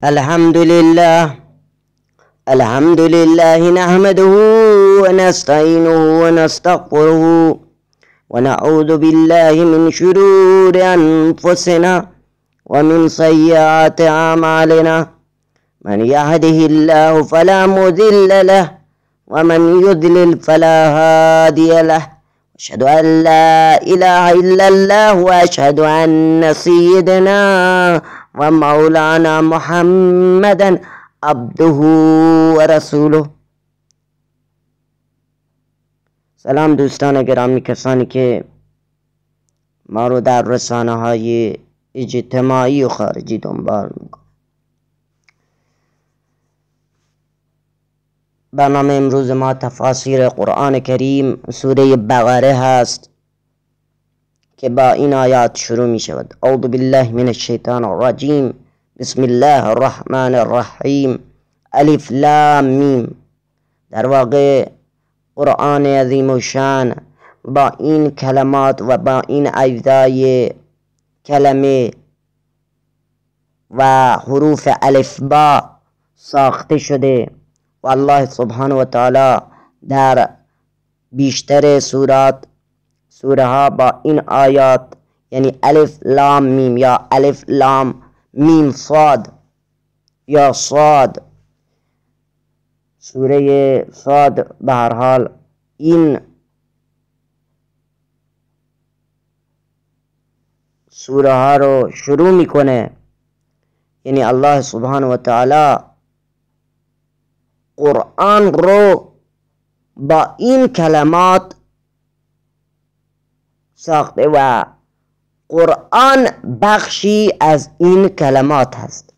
الحمد لله نحمده ونستعينه ونستغفره ونعوذ بالله من شرور أنفسنا ومن سيئات أعمالنا. من يهده الله فلا مضل له ومن يضلل فلا هادي له. أشهد أن لا إله إلا الله وأشهد أن سيدنا ومولانا محمدا عبده ورسوله. سلام دوستان گرامی، کسانی که ما رو در رسانه های اجتماعی و خارجی دنبال میکنن. برنامه امروز ما تفاسیر قرآن کریم سوره بقره هست که با این آیات شروع می شود. اعوذ بالله من الشیطان الرجیم، بسم الله الرحمن الرحیم، الف لام میم. در واقع قرآن عظیم و شان با این کلمات و با این اجزای کلمه و حروف الف با ساخته شده و الله سبحانه و تعالی در بیشتر سوره ها با این آیات، یعنی الف لام میم یا الف لام میم صاد یا صاد، سوره صاد به هر حال این سوره ها رو شروع میکنه. یعنی الله سبحانه و تعالی قرآن رو با این کلمات ساخته و قرآن بخشی از این کلمات هست.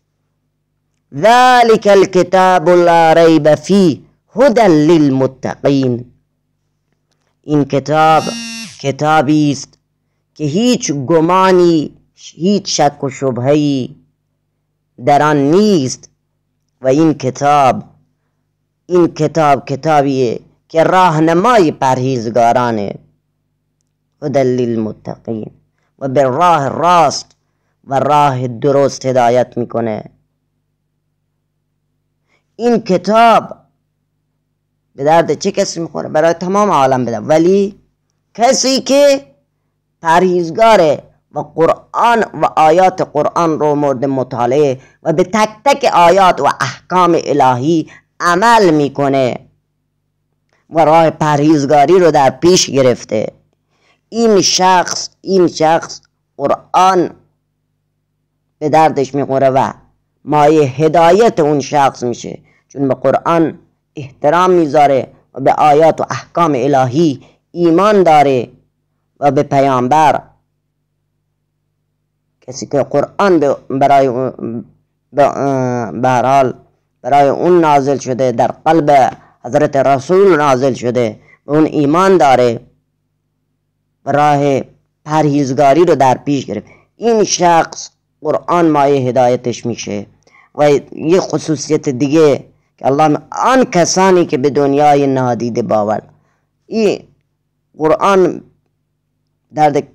ذلك الكتاب لا ریب فیه هدی للمتقین. این کتابی است که هیچ گمانی، هیچ شک و شبهه‌ای در آن نیست و این کتابیه که راهنمای پرهیزگارانه، هدی للمتقین، و به راه راست و راه درست هدایت میکنه. این کتاب به درد چه کسی میخوره؟ برای تمام عالم بده، ولی کسی که پرهیزگاره و قرآن و آیات قرآن رو مورد مطالعه و به تک تک آیات و احکام الهی عمل میکنه و راه پرهیزگاری رو در پیش گرفته، این شخص قرآن به دردش میخوره و مایه هدایت اون شخص میشه، چون به قرآن احترام میذاره و به آیات و احکام الهی ایمان داره و به پیامبر. کسی که قرآن برای اون نازل شده، در قلب حضرت رسول نازل شده، به اون ایمان داره و راه پرهیزگاری رو در پیش گرفت، این شخص قرآن مایه هدایتش میشه. و یه خصوصیت دیگه که الله آن کسانی که به دنیای نادیده باور، این قرآن درد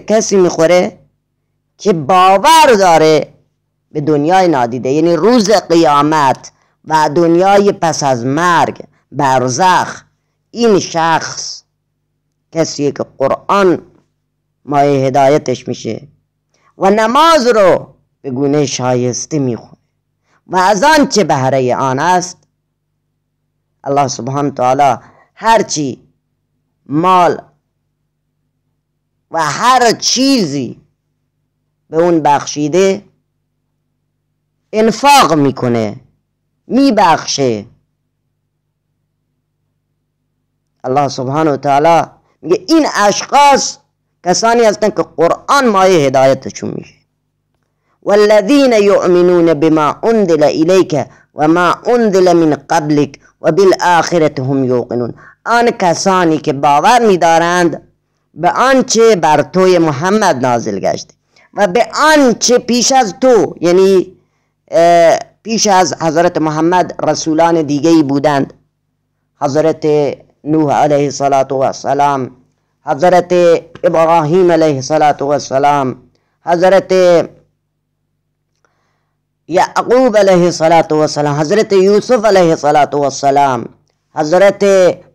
کسی میخوره که باور داره به دنیای نادیده، یعنی روز قیامت و دنیای پس از مرگ، برزخ. این شخص کسیه که قرآن مایه هدایتش میشه و نماز رو به گونه شایسته میخونه و از آن چه بهره آن است الله سبحانه تعالی هرچی مال و هر چیزی به اون بخشیده انفاق میکنه، میبخشه. الله سبحانه تعالی میگه این اشخاص کسانی هستند که قرآن مایه هدایتشون میشه. والذین یؤمنون بما انزل الیک و ما انزل من قبلک و بالآخرة هم یوقنون. آن کسانی که باور میدارند به آنچه بر توی محمد نازل گشته و به آنچه پیش از تو، یعنی پیش از حضرت محمد رسولان دیگری بودند، حضرت نوح علیه السلام، حضرت ابراهیم علیه السلام، حضرت یعقوب علیه السلام، حضرت یوسف علیه السلام، حضرت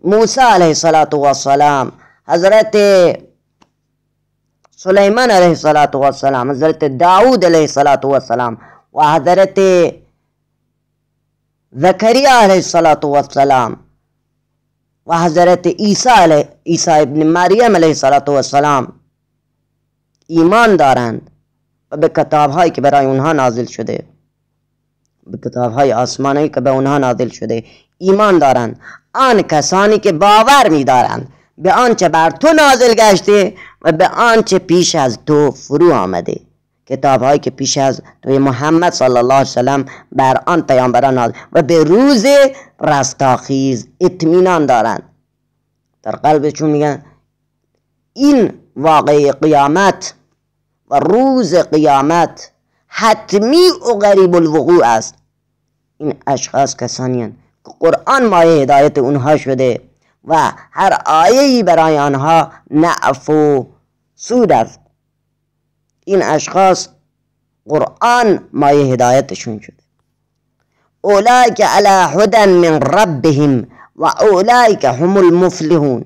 موسی علیه السلام، حضرت سلیمان علیه السلام، حضرت داود علیه السلام و حضرت زکریا علیه السلام و حضرت عیسی ابن مریم علیه السلام ایمان دارند و به کتاب‌هایی که برای اونها نازل شده، به کتاب‌های آسمانی که به اونها نازل شده ایمان دارند. آن کسانی که باور می‌دارند به آنچه بر تو نازل گشته و به آنچه پیش از تو فرو آمده، کتاب‌هایی که پیش از توی محمد صلی الله علیه وسلم بر آن پیامبران نازل، و به روز رستاخیز اطمینان دارند. در قلبشون میگن این واقعه قیامت و روز قیامت حتمی و قریب الوقوع است. این اشخاص کسانی هستند که قرآن مایه هدایت اونها شده و هر آیه‌ای برای آنها نفع و سود است. این اشخاص قرآن مایه هدایتشون شده. اولئک علی هدی من ربهم و اولئک هم المفلحون.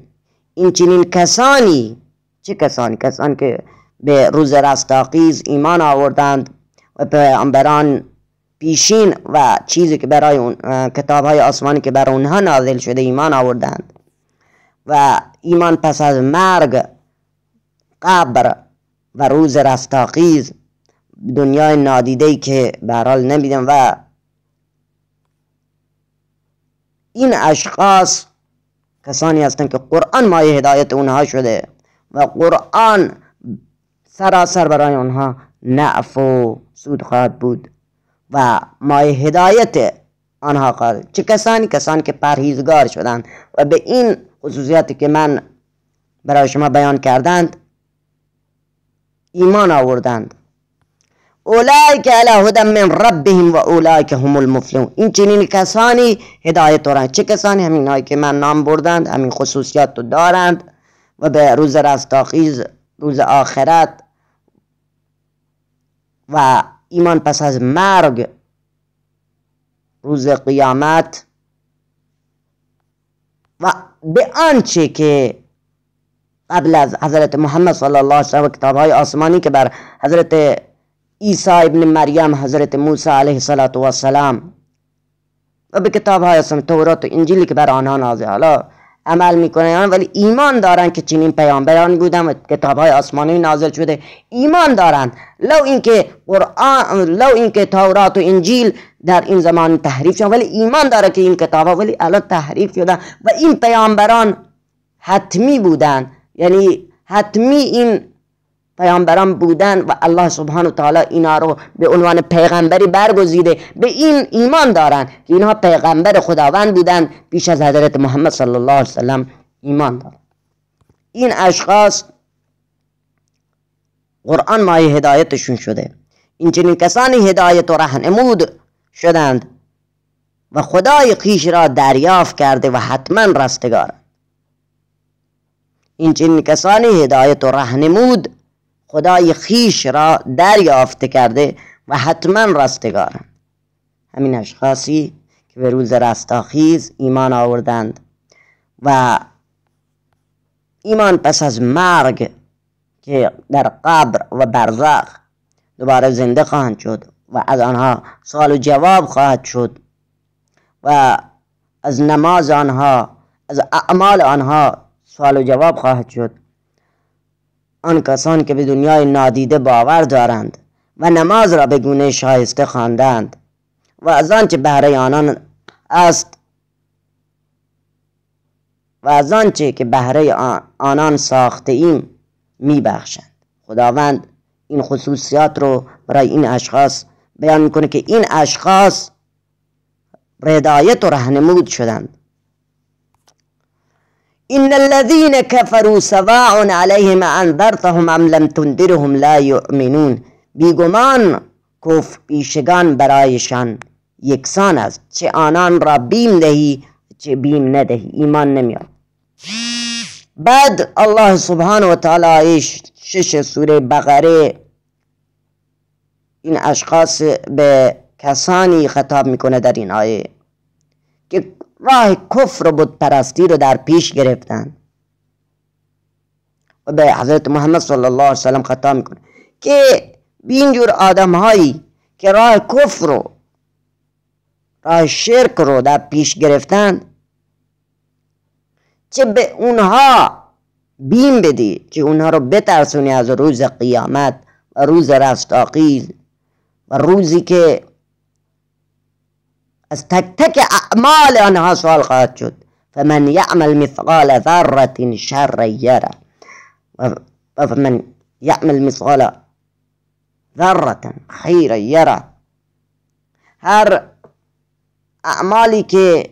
این چنین کسانی، چه کسانی؟ کسانی که به روز رستاخیز ایمان آوردند و پیامبران پیشین و چیزی که برای اون کتاب‌های آسمانی که برای اونها نازل شده ایمان آوردند و ایمان پس از مرگ، قبر و روز رستاخیز، دنیای نادیده‌ای که به هر حال نمیدن. و این اشخاص کسانی هستند که قرآن مایه هدایت اونها شده و قرآن سراسر برای اونها نفع و سود خواهد بود و مایه هدایت آنها خواهد. چه کسانی؟ کسانی که پرهیزگار شدند و به این خصوصیاتی که من برای شما بیان کردند ایمان آوردند. اولئک علی هدی من ربهم و اولئک هم المفلحون. این چنین کسانی هدایت دارند. چه کسانی؟ همینایی که من نام بردند، همین خصوصیات رو دارند و به روز رستاخیز، روز آخرت و ایمان پس از مرگ، روز قیامت و به آنچه که قبل از حضرت محمد صلی الله علیه وسلم و کتاب‌های آسمانی که بر حضرت عیسی ابن مریم، حضرت موسی علیه السلام و به کتاب‌های آسمانی تورات و انجیلی که بر آنها نازل حالا عمل میکنن، ولی ایمان دارن که چنین پیامبرانی بودن و کتاب‌های آسمانی نازل شده ایمان دارن. لو اینکه تورات و انجیل در این زمان تحریف شدن، ولی ایمان داره که این کتاب‌ها ولی الان تحریف شدن و این پیامبران حتمی بودن، یعنی حتمی این پیامبران بودن و الله سبحانه و تعالی اینا رو به عنوان پیغمبری برگزیده. به این ایمان دارن که اینها پیغمبر خداوند بودن پیش از حضرت محمد صلی الله علیه وسلم ایمان دارن. این اشخاص قرآن مایه هدایتشون شده. این چنین کسانی هدایت و راهنمود شدند و خدای خویش را دریافت کرده و حتما رستگارند. این چنین کسانی هدایت و راهنمود خدای خویش را دریافت کرده و حتما رستگارند. همین اشخاصی که به روز رستاخیز ایمان آوردند و ایمان پس از مرگ که در قبر و برزخ دوباره زنده خواهند شد و از آنها سوال و جواب خواهد شد و از نماز آنها، از اعمال آنها سوال و جواب خواهد شد. آن کسانی که به دنیای نادیده باور دارند و نماز را به گونه شایسته خواندند و از آنچه بهره آنان است و از آنچه که بهره آنان ساخته ایم میبخشند. خداوند این خصوصیات رو برای این اشخاص بیان میکنه که این اشخاص هدایت و راهنمود شدند. ان الذين كفروا سواء عليهم انذرتهم ام لم تنذرهم لا يؤمنون. بیگمان کفر پیشگان برایشان یکسان است، چه آنان را بیم دهی چه بیم ندهی ایمان نمیاد. بعد الله سبحانه و تعالی 6 سوره بقره این اشخاص به کسانی خطاب میکنه در این آیه که راه کفر و بت پرستی رو در پیش گرفتن و به حضرت محمد صلی الله علیه وسلم خطاب میکنه که به اینجور آدم هایی که راه کفر رو راه شرک رو در پیش گرفتن چه به اونها بیم بدی، چه اونها رو بترسونی از روز قیامت و روز رستاخیز و روزی که از تک تک اعمال آنها سوال خواهد شد. فمن یعمل مثقال ذره شر یره و فمن یعمل مثقال ذره خیر یره. هر اعمالی که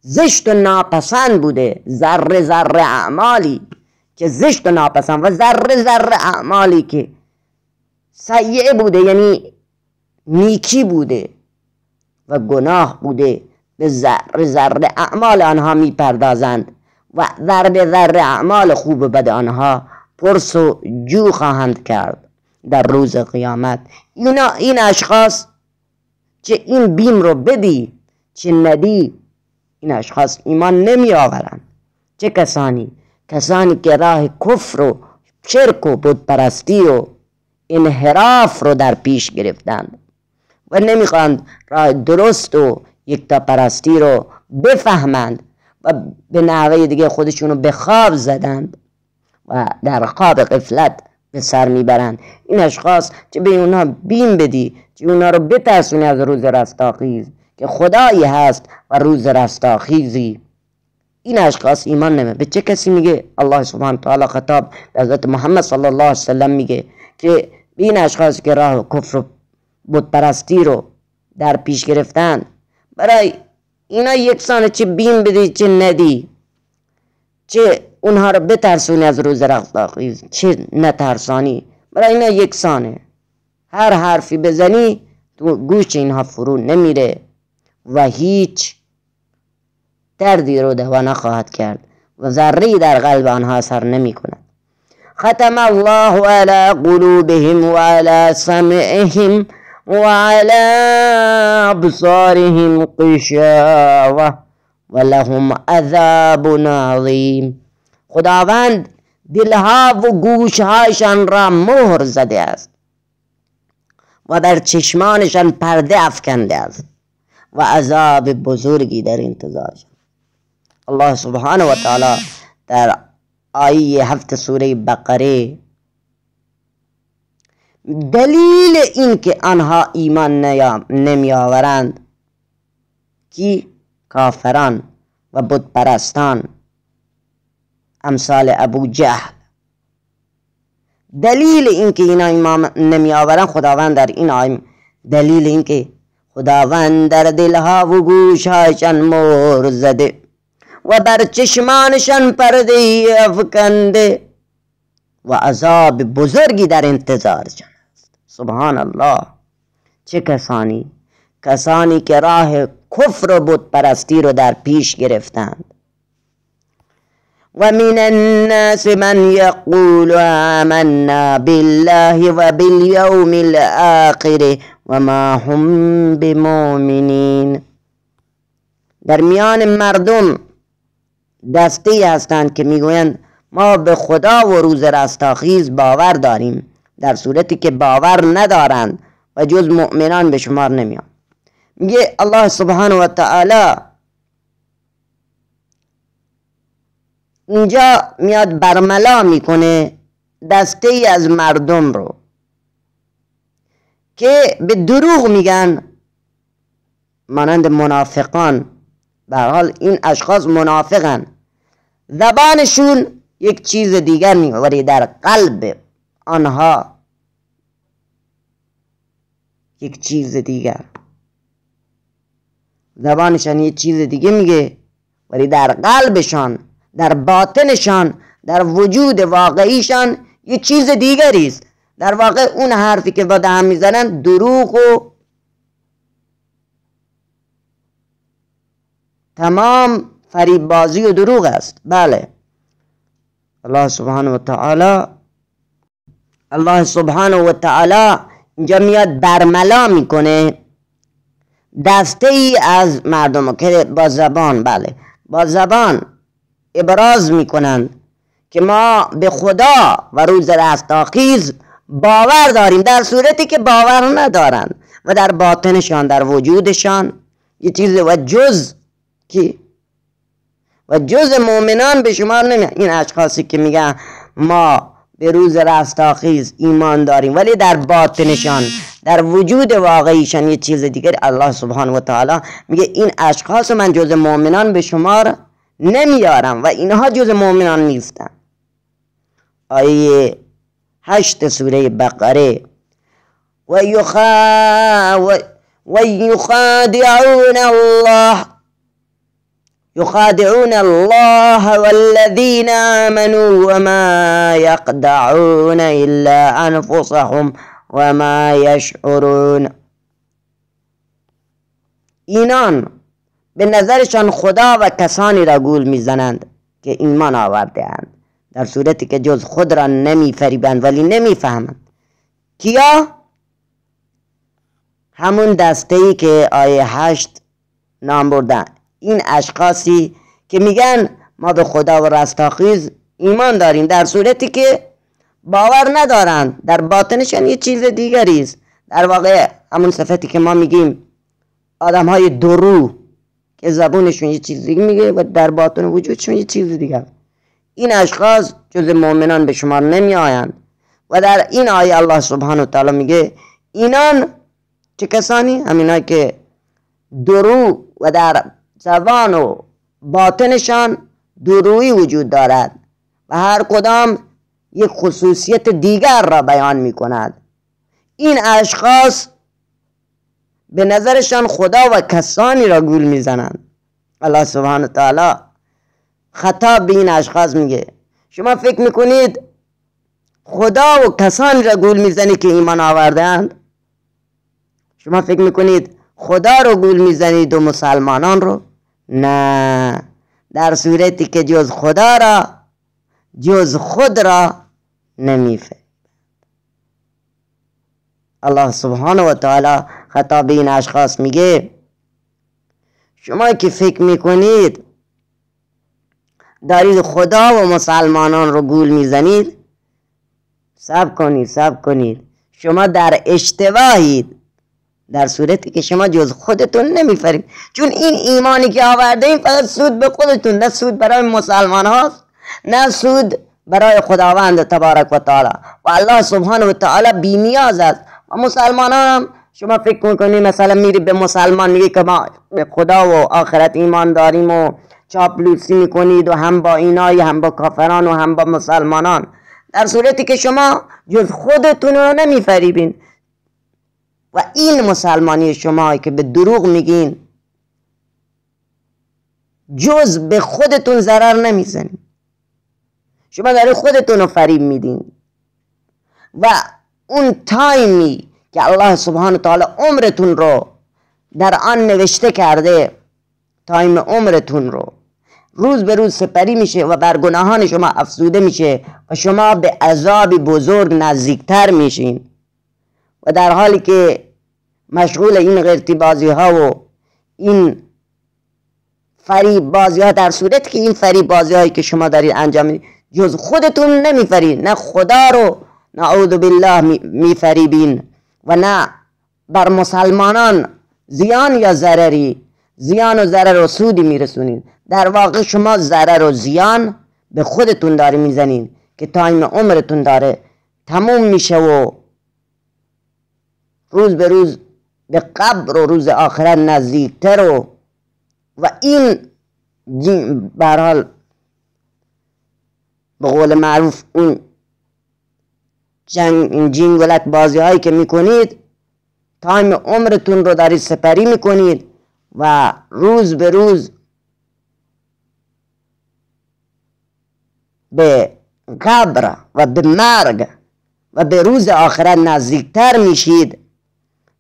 زشت و ناپسند بوده، ذره ذره اعمالی که زشت و ناپسند و ذره ذره اعمالی که سیئه بوده یعنی نیکی بوده و گناه بوده، به ذره ذره اعمال آنها می پردازند و ذره ذره اعمال خوب و بد آنها پرس و جو خواهند کرد در روز قیامت. این اشخاص چه این بیم رو بدی چه ندی، این اشخاص ایمان نمی آورند. چه کسانی که راه کفر و شرک و بت پرستی و انحراف رو در پیش گرفتند و نمیخواند راه درست و یکتا پرستی رو بفهمند و به نحوه دیگه خودشونو به خواب زدند و در خواب غفلت به سر میبرند. این اشخاص چه به اونها بیم بدی، چه اونها رو بترسونی از روز رستاخیز که خدایی هست و روز رستاخیزی. این اشخاص ایمان نمیاره. به چه کسی میگه؟ الله سبحانه تعالی خطاب به حضرت محمد صلی الله علیه وسلم میگه که این اشخاص که راه کفر و بت پرستی رو در پیش گرفتن، برای اینا یکسانه چه بیم بدی چه ندی، چه اونها رو بترسونی از روز رستاخیز چه نترسانی، برای اینا یکسانه. هر حرفی بزنی تو گوش اینها فرو نمیره و هیچ دردی رو دوا نخواهد کرد و ذره‌ای در قلب آنها اثر نمی کند. ختم الله على قلوبهم وعلى سمعهم وعلى ابصارهم غشاوة ولهم عذاب عظیم. خداوند دلها و گوشهایشان را مهر زده است و بر چشمانشان پرده افکنده است و عذاب بزرگی در انتظارشان. الله سبحانه و تعالی در آیه 7 سوره بقره دلیل این که آنها ایمان نمی آورند کی؟ کافران و بت پرستان امثال ابو جهل. دلیل این که اینا ایمان نمی آورند خداوند در این آیه دلیل این که خداوند در دلها و گوشهایشان مهر زده و بر چشمانشان پرده افکنده و عذاب بزرگی در انتظارشان است. سبحان الله. چه کسانی که راه کفر و بت پرستی رو در پیش گرفتند. و من الناس من یقول آمنا بالله و بالیوم الآخر و ما هم بمؤمنین. در میان مردم دستی هستند که میگویند ما به خدا و روز رستاخیز باور داریم، در صورتی که باور ندارند و جز مؤمنان به شمار نمیان. میگه الله سبحانه و تعالی اینجا میاد برملا میکنه دسته از مردم رو که به دروغ میگن، مانند منافقان. به هر حال این اشخاص منافقن، زبانشون یک چیز دیگر میگه ولی در قلب آنها یک چیز دیگر. زبانشان یک چیز دیگه میگه ولی در قلبشان، در باطنشان، در وجود واقعیشان یک چیز دیگری است. در واقع اون حرفی که با هم میزنن دروغ و تمام فریب بازی و دروغ است. بله، الله سبحانه و تعالی اینجا میاد برملا میکنه دسته ای از مردم که با زبان، بله، با زبان ابراز میکنند که ما به خدا و روز رستاخیز باور داریم، در صورتی که باور ندارند و در باطنشان، در وجودشان یه چیز و جز مؤمنان به شمار نمیاد. این اشخاصی که میگن ما به روز رستاخیز ایمان داریم ولی در باطنشان، در وجود واقعیشان یه چیز دیگر، الله سبحانه و تعالی میگه این اشخاص من جز مؤمنان به شمار نمیارم و اینها جز مؤمنان نیستن. آیه 8 سوره بقره و يخادعون الله والذين آمنوا وما يخدعون إلا أنفسهم وما يشعرون. اینان به نظرشان خدا و کسانی را گول میزنند که ایمان آورده اند، در صورتی که جز خود را نمیفریبند ولی نمیفهمند. کیا؟ همون دسته‌ای که آیه 8 نام بردن، این اشخاصی که میگن ما به خدا و رستاخیز ایمان داریم در صورتی که باور ندارند، در باطنشان یه چیز دیگری است. در واقع همون صفتی که ما میگیم آدم های درو که زبونشون یه چیز دیگه میگه و در باطن وجودشون یه چیز دیگه. این اشخاص جز مؤمنان به شمار نمی آیند و در این آیه الله سبحانه و تعالی میگه اینان چه کسانی؟ همینایی که درو و در زبان و باطنشان درویی وجود دارد و هر کدام یک خصوصیت دیگر را بیان می کند. این اشخاص به نظرشان خدا و کسانی را گول می زنند. الله سبحانه و تعالی خطاب به این اشخاص میگه شما فکر میکنید خدا و کسانی را گول میزنید که ایمان آوردند؟ شما فکر میکنید خدا رو گول میزنید و مسلمانان رو؟ نه، در صورتی که جز خدا را، جز خود را نمیفهمید. الله سبحانه و تعالی خطاب این اشخاص میگه شما که فکر میکنید دارید خدا و مسلمانان رو گول میزنید، صبر کنید، شما در اشتباهید، در صورتی که شما جز خودتون نمیفرید. چون این ایمانی که آورده این فقط سود به خودتون، نه سود برای مسلمان هاست، نه سود برای خداوند تبارک و تعالی. و الله سبحانه و تعالی بی نیاز است. و مسلمانان هم شما فکر میکنید مثلا میری به مسلمان میگی که ما به خدا و آخرت ایمان داریم و چاپلوسی میکنید و هم با اینای هم با کافران و هم با مسلمانان، در صورتی که شما جز خودتون رو نمیفریبین. و این مسلمانی شما که به دروغ میگین جز به خودتون ضرر نمیزنین، شما دارید خودتون رو فریب میدین. و اون تایمی که الله سبحانه تعالی عمرتون رو در آن نوشته کرده، تایم عمرتون رو روز به روز سپری میشه و بر گناهان شما افزوده میشه و شما به عذاب بزرگ نزدیکتر میشین. و در حالی که مشغول این غیرتی بازی ها و این فریب بازی ها، در صورت که این فریب بازی هایی که شما دارید انجام میدید جز خودتون نمیفرید، نه خدا رو نعوذ بالله میفریبین و نه بر مسلمانان زیان یا ضرری، زیان و ضرر و سودی میرسونید. در واقع شما ضرر و زیان به خودتون داره میزنین که تایم عمرتون داره تموم میشه و روز به روز به قبر و روز آخرت نزدیکتر و این برحال به قول معروف اون این جنگولک بازی هایی که میکنید تایم عمرتون رو دارید سپری میکنید و روز به روز به قبر و به مرگ و به روز آخرت نزدیکتر میشید.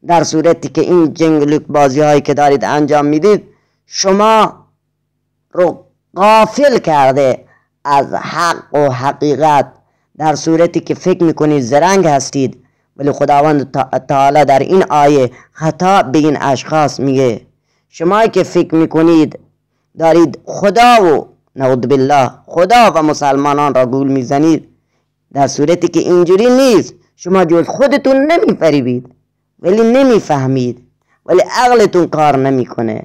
در صورتی که این جنگولک بازی هایی که دارید انجام میدید شما رو غافل کرده از حق و حقیقت، در صورتی که فکر میکنید زرنگ هستید ولی خداوند تعالی در این آیه خطاب به این اشخاص میگه شما که فکر میکنید دارید خدا و نعوذ بالله خدا و مسلمانان را گول میزنید، در صورتی که اینجوری نیست. شما جز خودتون نمیفریبید ولی نمیفهمید، ولی عقلتون کار نمیکنه.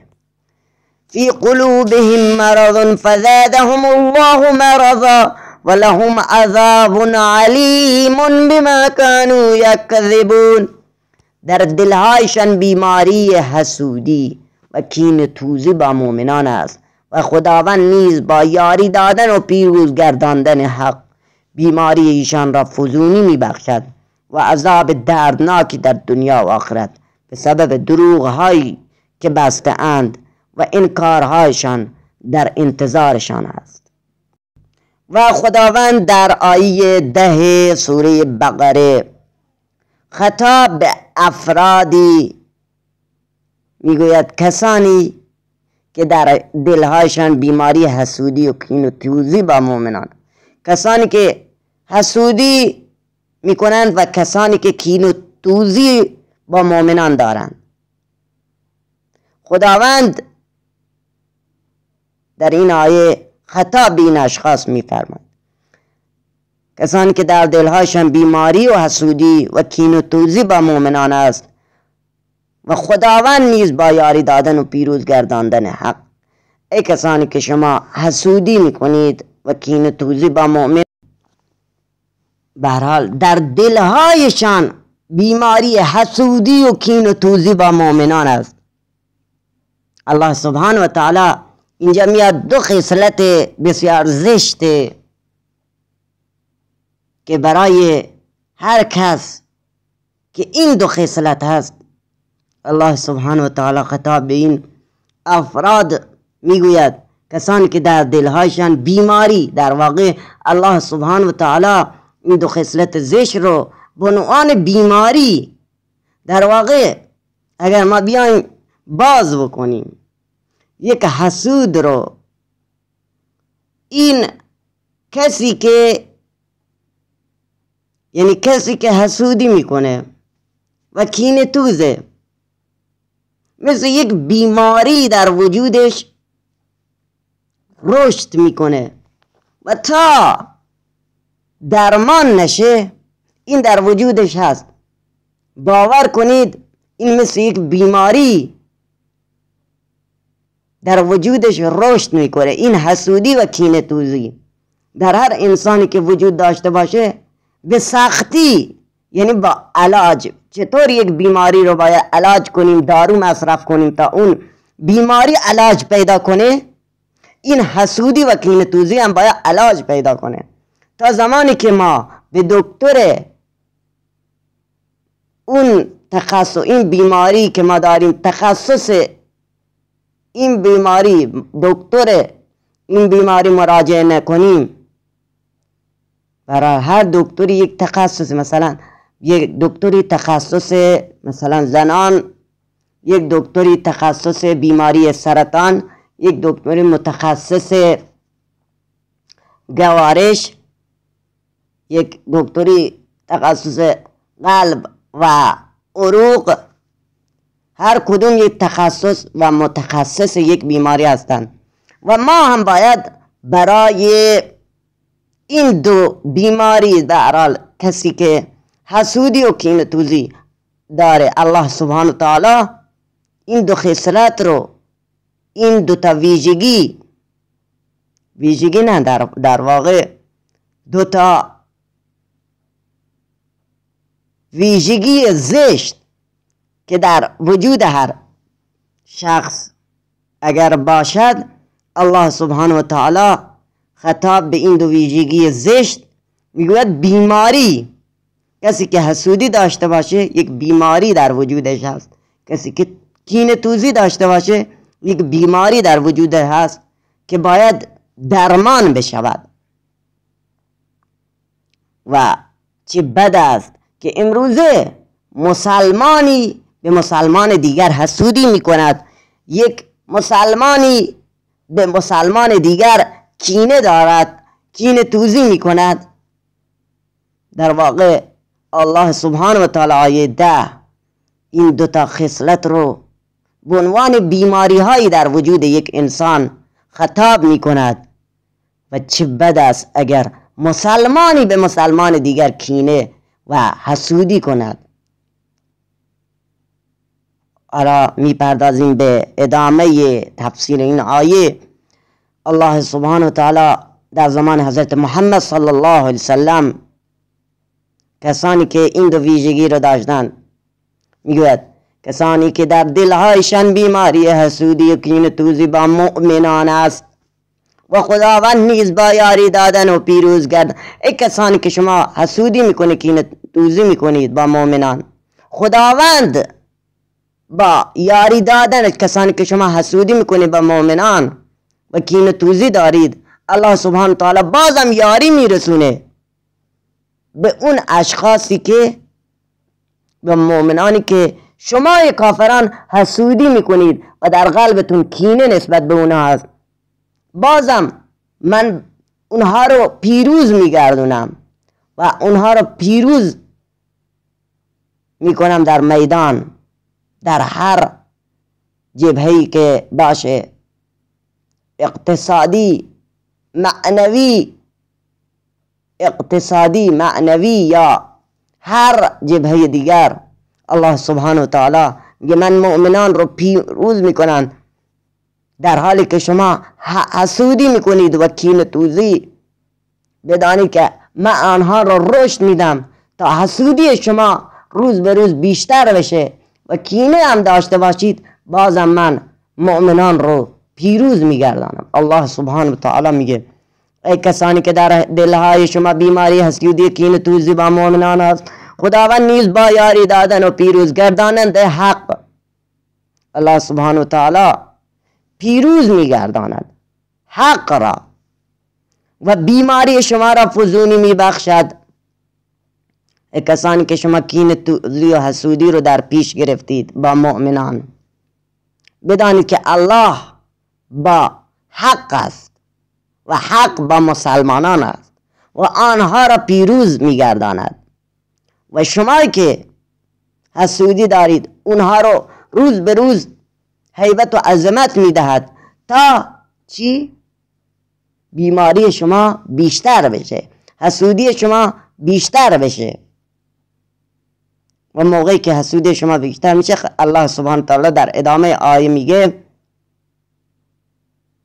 فی قلوبهم مرض فزادهم الله مرضا ولهم عذاب علیم بما كانوا یکذبون. در دلهایشان بیماری حسودی و کینه توزی با مؤمنان است و خداوند نیز با یاری دادن و پیروز گرداندن حق بیماری ایشان را فزونی میبخشد و عذاب دردناکی در دنیا و آخرت به سبب دروغ هایی که بسته اند و انکارهایشان در انتظارشان است. و خداوند در آیه 10 سوره بقره خطاب به افرادی میگوید کسانی که در دلهایشان بیماری حسودی و کین و توزی با مؤمنان، کسانی که حسودی میکنند و کسانی که کین و توزی با مؤمنان دارند. خداوند در این آیه خطاب به این اشخاص میفرماید کسانی که در دلهایشان بیماری و حسودی و کین و توزی با مؤمنان است و خداوند نیز با یاری دادن و پیروز گرداندن حق. ای کسانی که شما حسودی میکنید و کین و توزی با مؤمن، به هر حال در دلهایشان بیماری حسودی و کین و توزی با مؤمنان است. الله سبحانه و تعالی اینجا میاد دو خصلت بسیار زشته که برای هر کس که این دو خصلت هست الله سبحانه و تعالی خطاب به این افراد میگوید کسانی که در دلهایشان بیماری، در واقع الله سبحانه و تعالی این دو خصلت زشت رو به عنوان بیماری، در واقع اگر ما بیایم باز بکنیم یک حسود رو، این کسی که یعنی کسی که حسودی میکنه و کینه توزه، مثل یک بیماری در وجودش رشد میکنه و تا درمان نشه این در وجودش هست. باور کنید این مثل یک بیماری در وجودش رشد میکنه. این حسودی و کینه توزی در هر انسانی که وجود داشته باشه به سختی، یعنی با علاج، چطور یک بیماری رو باید علاج کنیم، دارو مصرف کنیم تا اون بیماری علاج پیدا کنه، این حسودی و کینه توزی هم باید علاج پیدا کنه. تا زمانی که ما به دکتر اون تخصص، این بیماری که ما داریم تخصص این بیماری، دکتر این بیماری مراجعه نکنیم، برای هر دکتری یک تخصص، مثلا یک دکتری تخصص مثلا زنان، یک دکتری تخصص بیماری سرطان، یک دکتری متخصص گوارش، یک دکتری تخصص قلب و عروق، هر کدوم یک تخصص و متخصص یک بیماری هستند و ما هم باید برای این دو بیماری، در حال کسی که حسودی و کینه توزی داره، الله سبحانه و تعالی این دو خصلت رو، این دو تا ویژگی نه، در واقع دو تا ویژگی زشت که در وجود هر شخص اگر باشد، الله سبحانه و تعالی خطاب به این دو ویژگی زشت میگوید بیماری. کسی که حسودی داشته باشه یک بیماری در وجودش هست، کسی که کینه توزی داشته باشه یک بیماری در وجودش هست که باید درمان بشود. و چه بد است که امروزه مسلمانی به مسلمان دیگر حسودی میکند، یک مسلمانی به مسلمان دیگر کینه دارد، کینه توزی میکند. در واقع الله سبحانه و تعالی آیه 10 این دوتا خصلت رو به عنوان بیماری هایی در وجود یک انسان خطاب می کند و چه بد است اگر مسلمانی به مسلمان دیگر کینه و حسودی کند. حالا می پردازیم به ادامه تفسیر این آیه. الله سبحانه و تعالی در زمان حضرت محمد صلی الله علیه وسلم کسانی که این دو ویژگی را داشتند میگوید کسانی که در دلهایشان بیماری حسودی و کینه توزی با مؤمنان است و خداوند نیز با یاری دادن و پیروز گردن. ای کسانی که شما حسودی میکنید کینه توزی میکنید با مؤمنان، خداوند با یاری دادن کسانی که شما حسودی میکنید با مؤمنان و کینه توزی دارید، الله سبحانه تعالی بازم یاری میرسونه به اون اشخاصی که به مؤمنانی که شما کافران حسودی میکنید و در قلبتون کینه نسبت به اونها هست، بازم من اونها رو پیروز میگردونم و اونها رو پیروز میکنم در میدان، در هر جبهه‌ای که باشه، اقتصادی، معنوی یا هر جبهه دیگر. الله سبحانه و تعالی میگه من مؤمنان رو پیروز میکنم در حالی که شما حسودی میکنید و کینه توزی. بدانید که من آنها رو رشد میدم تا حسودی شما روز به روز بیشتر بشه و کینه هم داشته باشید، بازم من مؤمنان رو پیروز میگردانم. الله سبحانه و تعالی میگه ای کسانی که در دلهای شما بیماری حسودی کینه توزی با مؤمنان است، خداوند نیز با یاری دادن و پیروز گردانند حق. الله سبحانه و تعالی پیروز میگرداند حق را و بیماری شما را فزونی میبخشد. ای کسانی که شما کینه توزی و حسودی رو در پیش گرفتید با مؤمنان، بدانید که الله با حق است و حق با مسلمانان است و آنها را پیروز میگرداند. و شما که حسودی دارید اونها رو روز به روز هیبت و عظمت میدهد تا چی؟ بیماری شما بیشتر بشه، حسودی شما بیشتر بشه. و موقعی که حسودی شما بیشتر میشه، الله سبحانه تعالی در ادامه آیه میگه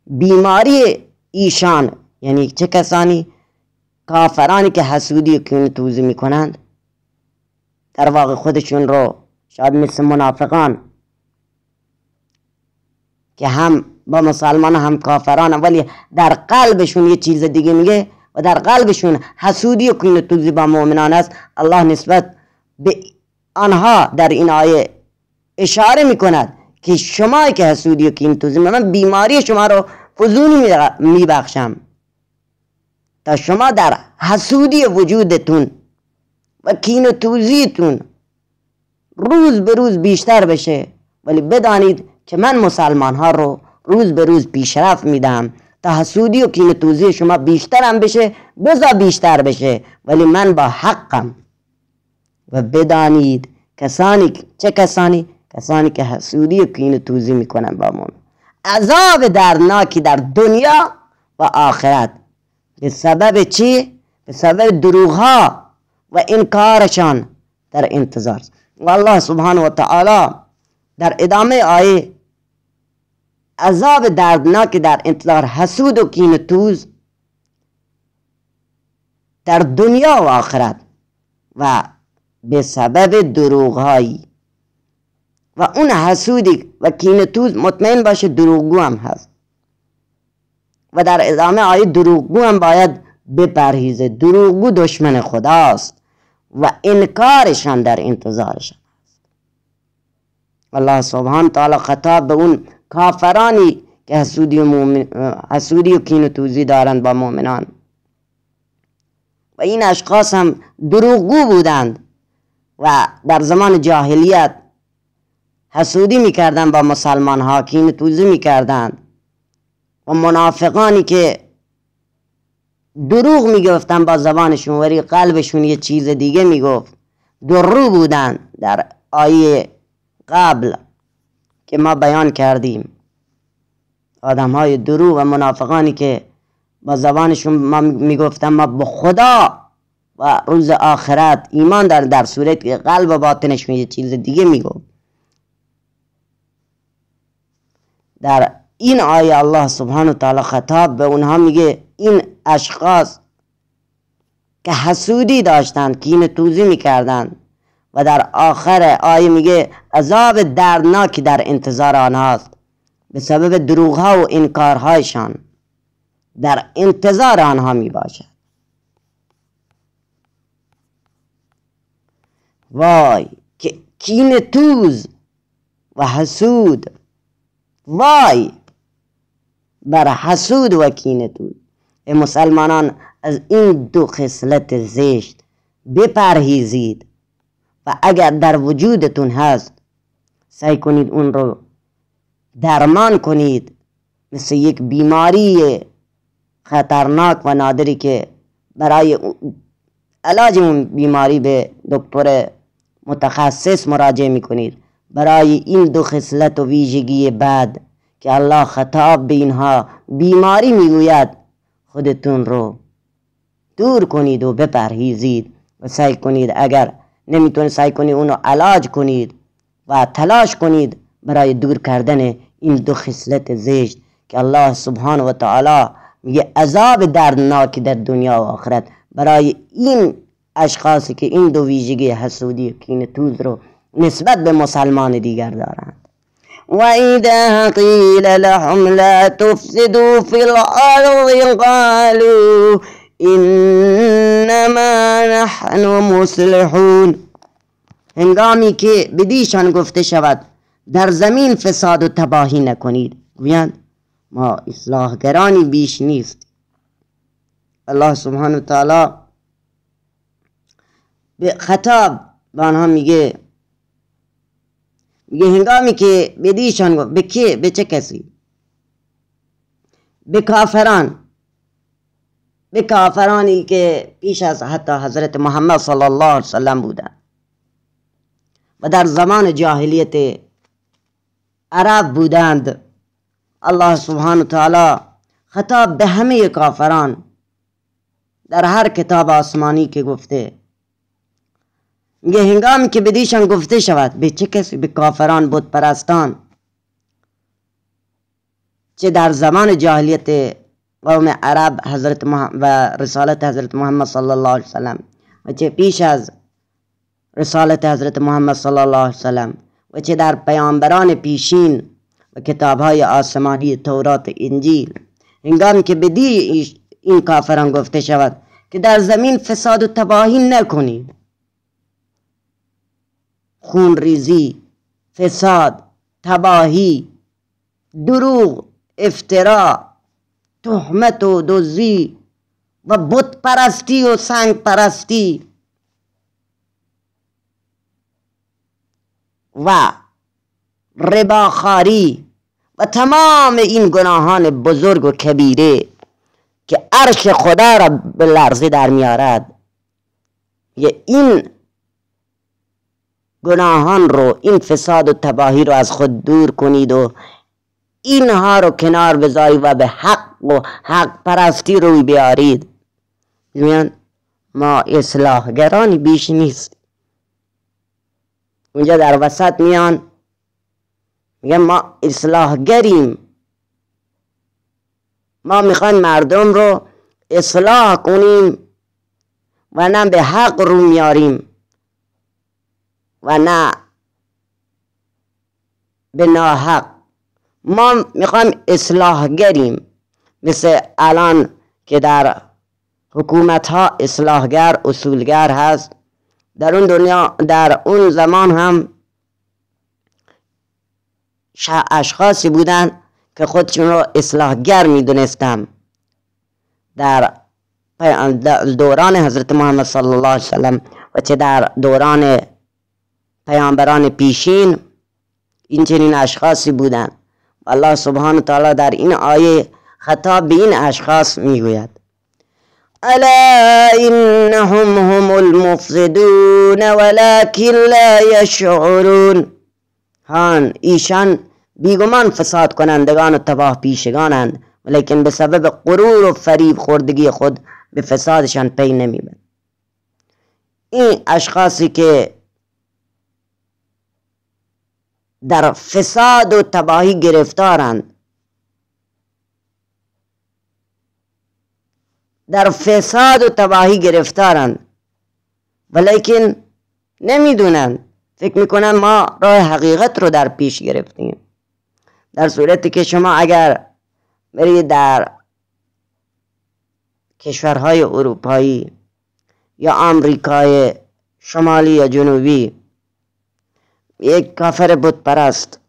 بیماری ایشان، یعنی چه کسانی؟ کافرانی که حسودی و کینه توزی میکنند، در واقع خودشون رو شاید مثل منافقان که هم با مسلمان هم کافران، ولی در قلبشون یه چیز دیگه میگه و در قلبشون حسودی و کینه توزی با مؤمنان است. الله نسبت به آنها در این آیه اشاره میکند که شما که حسودی و کینه توزی، من بیماری شما رو فزونی میبخشم تا شما در حسودی وجودتون و کینه توزیتون روز به روز بیشتر بشه. ولی بدانید که من مسلمان ها رو روز به روز پیشرفت میدم تا حسودی و کینه توزی شما بیشتر هم بشه، بزا بیشتر بشه، ولی من با حقم. و بدانید چه کسانی که حسودی و کینه توزی میکنن با من، عذاب دردناکی در دنیا و آخرت. به سبب چی؟ به سبب دروغها و انکارشان در انتظار. و الله سبحانه و تعالی در ادامه آیه عذاب دردناک در انتظار حسود و کینه توز در دنیا و آخرت و به سبب دروغهایی. و اون حسودی و کینه توز مطمئن باشه دروغگو هم هست و در ادامه آیه دروغگو هم باید بپرهیزه. دروغگو دشمن خداست و انکارشان در انتظارشان است. الله سبحانه تعالی خطاب به اون کافرانی که حسودی و کینه توزی دارند با مؤمنان، و این اشخاص هم دروغگو بودند و در زمان جاهلیت حسودی میکردند با مسلمان ها، کینه توزی میکردند. و منافقانی که دروغ میگفتن با زبانشون ولی قلبشون یه چیز دیگه میگفت، درو بودن در آیه قبل که ما بیان کردیم. آدم های درو و منافقانی که با زبانشون ما میگفتن ما به خدا و روز آخرت ایمان در صورت که قلب و باطنشون یه چیز دیگه میگفت. در این آیه الله سبحانه و تعالی خطاب به اونها میگه این اشخاص که حسودی داشتن، کینه توزی میکردن و در آخر آیه میگه عذاب دردناکی در انتظار آنهاست به سبب دروغها و انکارهایشان، در انتظار آنها میباشد. وای که کینه توز و حسود، وای بر حسود و کینه توز. مسلمانان از این دو خصلت زشت بپرهیزید و اگر در وجودتون هست سعی کنید اون رو درمان کنید، مثل یک بیماری خطرناک و نادری که برای علاج اون بیماری به دکتر متخصص مراجعه میکنید. برای این دو خصلت و ویژگی بد که الله خطاب به اینها بیماری میگوید خودتون رو دور کنید و بپرهیزید و سعی کنید، اگر نمیتونید سعی کنید اونو علاج کنید و تلاش کنید برای دور کردن این دو خصلت زشت که الله سبحانه و تعالی میگه عذاب دردناکی در دنیا و آخرت برای این اشخاصی که این دو ویژگی حسودی و کینه توز رو نسبت به مسلمان دیگر دارند. و اذا قیل لهم لا تفسدوا فی الارض قالوا انما نحن مصلحون. هنگامی که بدیشان گفته شود در زمین فساد و تباهی نکنید، گویند ما اصلاحگرانی بیش نیست. الله سبحانه و تعالی به خطاب به آنها میگه هنگامی که بدیشان گفت، به که؟ به چه کسی؟ به کافرانی که پیش از حتی حضرت محمد صلی الله علیه وسلم بودند و در زمان جاهلیت عرب بودند. الله سبحانه و تعالی خطاب به همه کافران در هر کتاب آسمانی که گفته میگه هنگامی که بدیشان گفته شود، به چه کسی؟ به کافران، بت پرستان، چه در زمان جاهلیت قوم عرب حضرت و رسالت حضرت محمد صلی الله علیه وسلم و چه پیش از رسالت حضرت محمد صلی الله علیه وسلم و چه در پیامبران پیشین و کتاب‌های آسمانی تورات انجیل، هنگامی که بدی این کافران گفته شود که در زمین فساد و تباهی نکنید، خون ریزی، فساد، تباهی، دروغ، افترا، تهمت و دزدی و بت پرستی و سنگ پرستی و رباخاری و تمام این گناهان بزرگ و کبیره که عرش خدا را به لرزه در میارد، این گناهان رو، این فساد و تباهی رو از خود دور کنید و اینها رو کنار بذارید و به حق و حق پرستی روی بیارید. میگن ما اصلاحگرانی بیش نیست. اونجا در وسط میان میگن ما اصلاحگریم، ما میخوایم مردم رو اصلاح کنیم و نه به حق رو میاریم و نه به ناحق. ما میخوایم اصلاحگریم، مثل الان که در حکومت ها اصلاحگر، اصولگر هست. در اون دنیا، در اون زمان هم اشخاصی بودن که خودشون رو اصلاحگر میدونستن. در دوران حضرت محمد صلی الله علیه وسلم و چه در دوران پیامبران پیشین این چنین اشخاصی بودن. الله سبحانه و تعالی در این آیه خطاب به این اشخاص میگوید الا انهم هم المفسدون ولكن لا یشعرون. هان ایشان بیگمان فساد کنندگان و تباه پیشگانند، ولیکن به سبب غرور و فریب خوردگی خود به فسادشان پی نمیبرند. این اشخاصی که در فساد و تباهی گرفتارند، در فساد و تباهی گرفتارند ولیکن نمیدونند، فکر میکنن ما راه حقیقت رو در پیش گرفتیم. در صورتی که شما اگر برید در کشورهای اروپایی یا آمریکای شمالی یا جنوبی، یک کافر بت پرست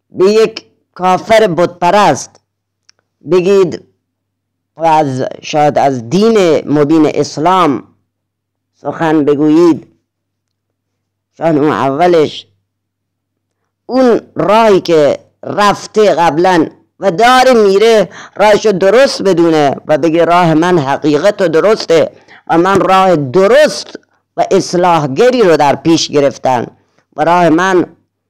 به یک کافر بت پرست بگید و شاید از دین مبین اسلام سخن بگویید، شاید اون اولش اون راهی که رفته قبلا و داره میره راهشو درست بدونه و بگه راه من حقیقت و درسته و من راه درست و اصلاحگری رو در پیش گرفتن و راه من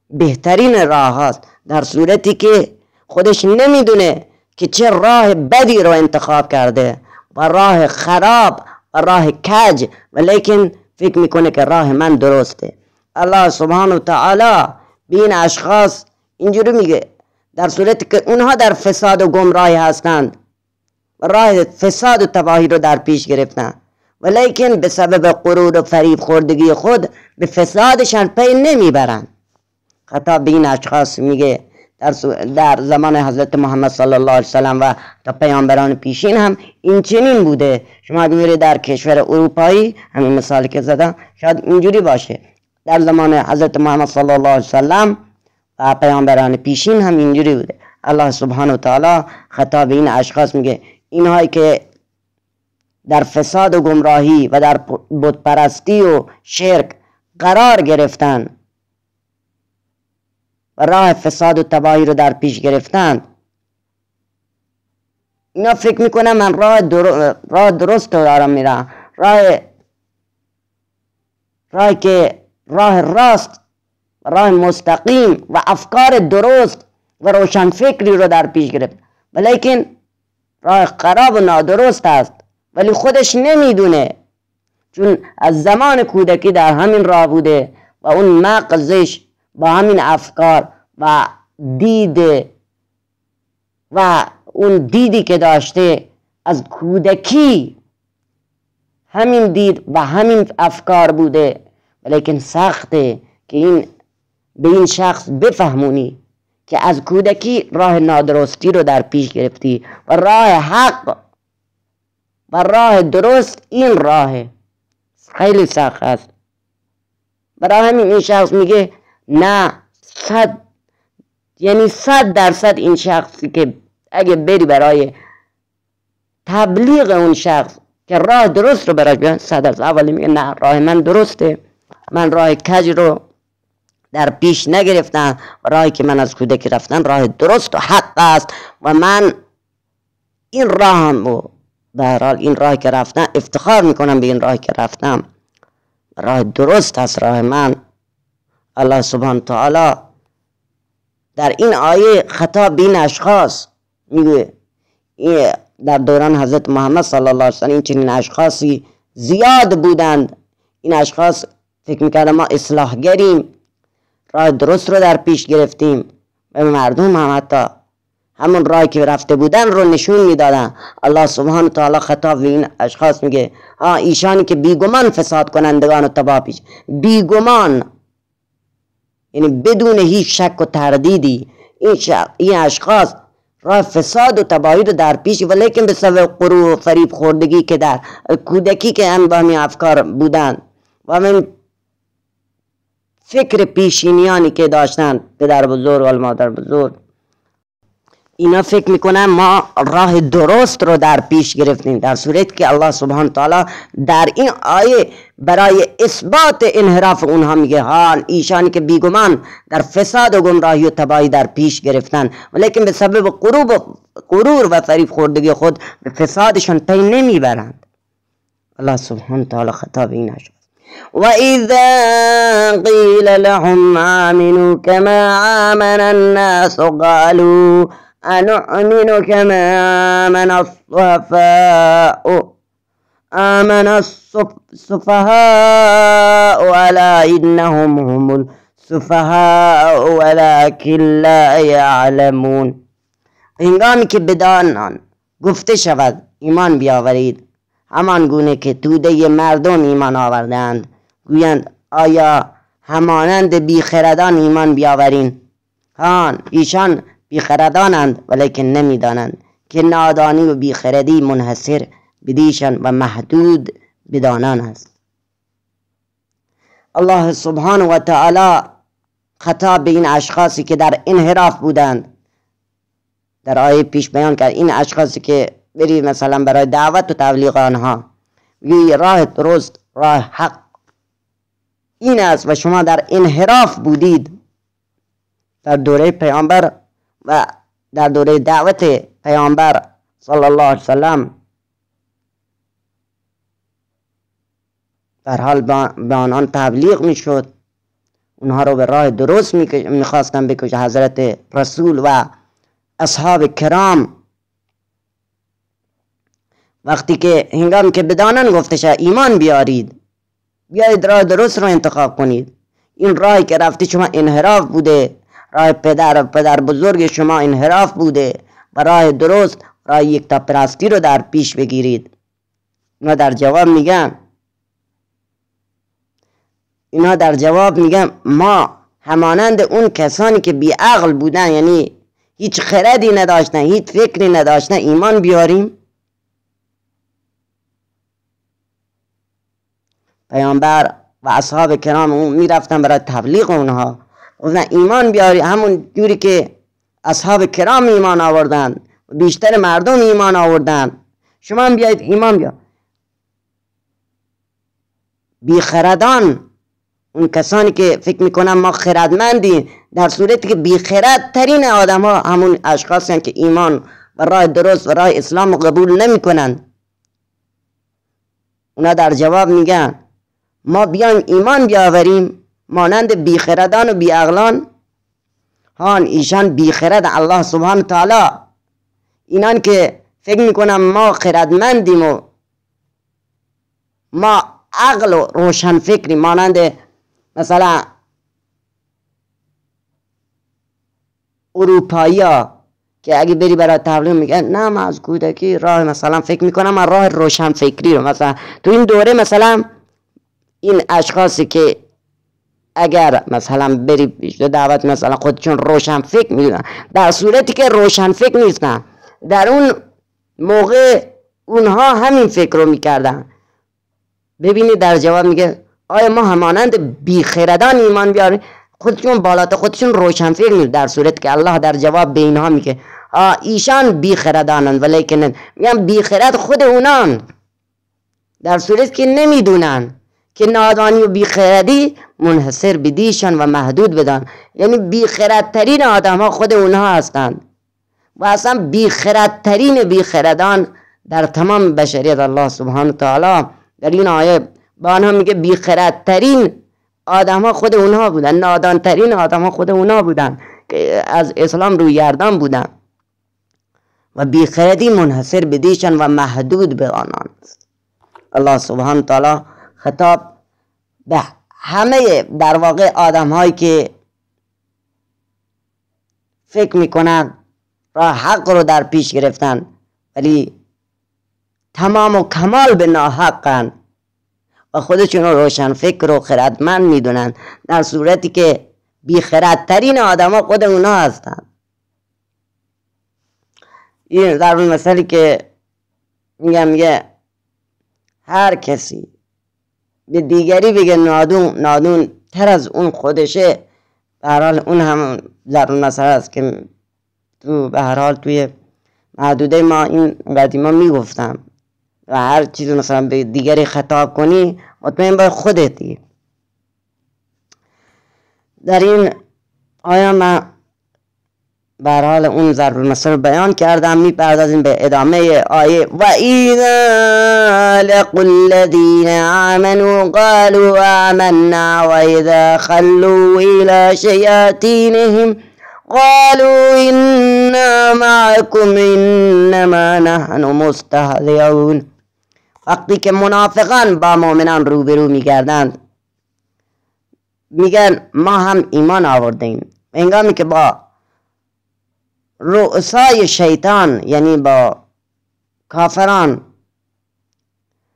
بهترین راه هست، در صورتی که خودش نمیدونه که چه راه بدی رو انتخاب کرده و راه خراب و راه کج، ولیکن فکر میکنه که راه من درسته. الله سبحانه و تعالی به این اشخاص اینجوری میگه، در صورتی که اونها در فساد و گمراهی هستند و راه فساد و تباهی رو در پیش گرفتن، ولیکن به سبب غرور و فریب خوردگی خود به فسادشان پی نمیبرند. خطاب به این اشخاص میگه در زمان حضرت محمد صلی الله علیه وسلم و تا پیامبران پیشین هم این چنین بوده. شما ببینید در کشور اروپایی، همین مثالی که زدم شاید اینجوری باشه، در زمان حضرت محمد صلی الله علیه وسلم و پیامبران پیشین هم اینجوری بوده. الله سبحانه و تعالی خطاب به این اشخاص میگه اینهایی که در فساد و گمراهی و در بت پرستی و شرک قرار گرفتن و راه فساد و تباهی رو در پیش گرفتن، اینا فکر میکنن من راه درست رو دارم میرم، راه که راه راست، راه مستقیم و افکار درست و روشن فکری رو در پیش گرفت، ولیکن راه خراب و نادرست است ولی خودش نمیدونه، چون از زمان کودکی در همین راه بوده و اون مغزش با همین افکار و اون دیدی که داشته از کودکی همین دید و همین افکار بوده. ولیکن سخته که به این شخص بفهمونی که از کودکی راه نادرستی رو در پیش گرفتی و راه حق و راه درست این راهه، خیلی سخت است. برای همین این شخص میگه نه، 100% این شخصی که اگه بری برای تبلیغ اون شخص که راه درست رو براش بیان، 100 از اولی میگه نه، راه من درسته، من راه کج رو در پیش نگرفتم، راهی که من از کودکی رفتم راه درست و حق است و من این راهم و در حال این راهی که رفتم افتخار میکنم به این راهی که رفتم، راه درست است راه من. الله سبحانه تعالی در این آیه خطاب به این اشخاص میگه، در دوران حضرت محمد صلی الله علیه وسلم این چنین اشخاصی زیاد بودند. این اشخاص فکر میکردن ما اصلاحگریم، راه درست رو در پیش گرفتیم، به مردم هم حتی همون راهی که رفته بودن رو نشون میدادن. الله سبحانه تعالی خطاب به این اشخاص میگه ایشانی که بیگمان فساد کنندگان و تباه پیش، بیگمان یعنی بدون هیچ شک و تردیدی این اشخاص راه فساد و تباهی رو در پیش، ولیکن به سبب غرور و فریب خوردگی که در کودکی که هم با همین افکار بودن و همین فکر پیشینیانی که داشتن پدر بزرگ و مادر بزرگ، اینا فکر میکنن ما راه درست رو در پیش گرفتیم، در صورتی که الله سبحانه تعالی در این آیه برای اثبات انحراف اونها میگه ها ایشانی که بیگمان در فساد و گمراهی و تباهی در پیش گرفتن ولیکن به سبب غرور و فریب خوردگی خود به فسادشان پی نمیبرند. الله سبحانه تعالی خطاب این اشخاص وَإِذَا قِيلَ لَهُمْ آمِنُوا كَمَا آمَنَ النَّاسُ قَالُوا أَنُؤْمِنُ كَمَا آمَنَ السُّفَهَاءُ أَلَا إِنَّهُمْ هُمُ السُّفَهَاءُ وَلَكِنْ لَا يَعْلَمُونَ. هنگامی که بدانان گفته شود ایمان بیاورید همان گونه که توده مردم ایمان آوردند گویند آیا همانند بیخردان ایمان بیاورین؟ هان ایشان بیخردانند ولیکن نمیدانند که نادانی و بیخردی منحصر بدیشان و محدود بدانان است. الله سبحانه و تعالی خطاب به این اشخاصی که در انحراف بودند در آیه پیش بیان کرد، این اشخاصی که برید مثلا برای دعوت و تبلیغ آنها میگه راه درست راه حق این است و شما در انحراف بودید در دوره پیامبر و در دوره دعوت پیامبر صلی الله علیه وسلم در حال به آنان تبلیغ میشد، اونها رو به راه درست میخواستن بکشه. حضرت رسول و اصحاب کرام وقتی که هنگام که بدانن گفته شد ایمان بیارید بیایید راه درست رو انتخاب کنید، این راهی که رفتی شما انحراف بوده، راه پدر بزرگ شما انحراف بوده و راه درست راه یکتا پرستی رو در پیش بگیرید. اینا در جواب میگن ما همانند اون کسانی که بی عقل بودن، یعنی هیچ خردی نداشتن هیچ فکری نداشتن، ایمان بیاریم؟ پیامبر و اصحاب کرام میرفتن برای تبلیغ اونها گفتن ایمان بیاری، همون جوری که اصحاب کرام ایمان آوردن و بیشتر مردم ایمان آوردن شما هم بیایید ایمان بیار. بیخردان اون کسانی که فکر میکنن ما خردمندیم، در صورتی که بیخرد ترین آدم ها همون اشخاصی هستند که ایمان و راه درست و راه اسلام قبول نمیکنن. اونا در جواب میگن ما بیایم ایمان بیاوریم مانند بیخردان و بیعقلان؟ هان ایشان بیخرد الله سبحانه تعالی، اینان که فکر میکنن ما خردمندیم و ما عقل و روشن فکری، مانند مثلا اروپایی ها که اگه بری برای تبلیغ میگن نه من از کودکی راه مثلا فکر میکنم من راه روشن فکری رو، مثلا تو این دوره مثلا این اشخاصی که اگر مثلا بری دعوت مثلا خودشون روشن فکر میدونن در صورتی که روشن فکر نیستن، در اون موقع اونها همین فکر رو میکردن. ببینید در جواب میگه آیا ما همانند بیخردان ایمان بیاریم؟ خودشون بالات خودشون روشن فکر میدونن، در صورتی که الله در جواب به اینها میگه ایشان بیخردانند ولیکن میگن بیخرد خود اونان، در صورتی که نمیدونن که نادانی و بیخردی منحصر بدیشان و محدود بدن، یعنی بیخردترین آدم ها خود اونها هستند و اصلا بیخردترین بیخردان در تمام بشریت الله سبحانه تعالی در این آیه با آنها میگه بیخردترین آدم ها خود اونها بودن، نادانترین آدم ها خود اونها بودن که از اسلام روی گردان بودن و بیخردی منحصر بدیشان و محدود به آنان. الله سبحانه تعالی خطاب به همه در واقع آدم هایی که فکر میکنن راه حق رو در پیش گرفتن ولی تمام و کمال به ناحقن و خودشون رو روشن فکر و خردمند میدونن، در صورتی که بیخردترین آدم ها خود اونا هستن. این ضرب المثلی که میگه هر کسی به دیگری بگه نادون تر از اون خودشه، به هر حال اون هم ضرب المثل است که تو به هر حال توی محدوده ما این قدیما میگفتم و هر چیز مثلا به دیگری خطاب کنی مطمئن باید خودت دیگه. در این آیا من به هر حال اون ضرب المثل بیان کردم، میپردازیم به ادامه آیه. و اذا لقوا الذین آمنوا قالوا آمنا و اذا خلوا الى شیاطینهم قالوا انا معكم انما نحن مستهزئون. وقتی که منافقان با مؤمنان روبرو میگردند میگن ما هم ایمان آوردیم، هنگامی که با رؤسای شیطان یعنی با کافران